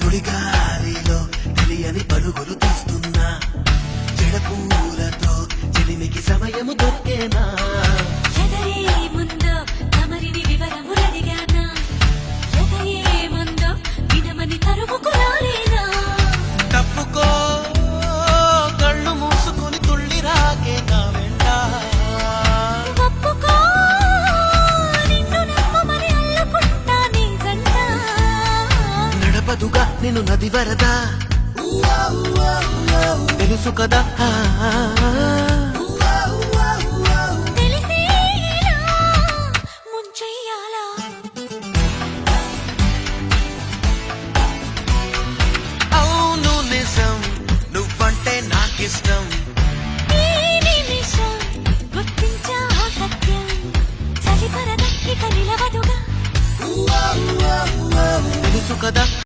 సుడిగాలిలో తెలియని పరుగులు తీస్తున్నా జడపూలతో చెలిమికి సమయము దొరికేనా ఎదరే ముందో తమరిని వివరములడిగానా ఎదరే ముందో వినమని తరుముకు రాలేనా తప్పుకో కళ్ళు మూసుకొని తుళ్ళి రాకే నా వెంట ఒప్పుకో నిన్ను నమ్మమని అల్లుకుంటా నీ జంట నడపదుగా నిన్ను నది వరదా తెలుసు కదా తెలిసేలా ముంచెయ్యాలా అవును నిజం నువ్వంటే నాకిష్టం ఈ నిమిషం గుర్తించా సత్యం చలిపరద ఇక నిలవదుగా తెలుసు కదా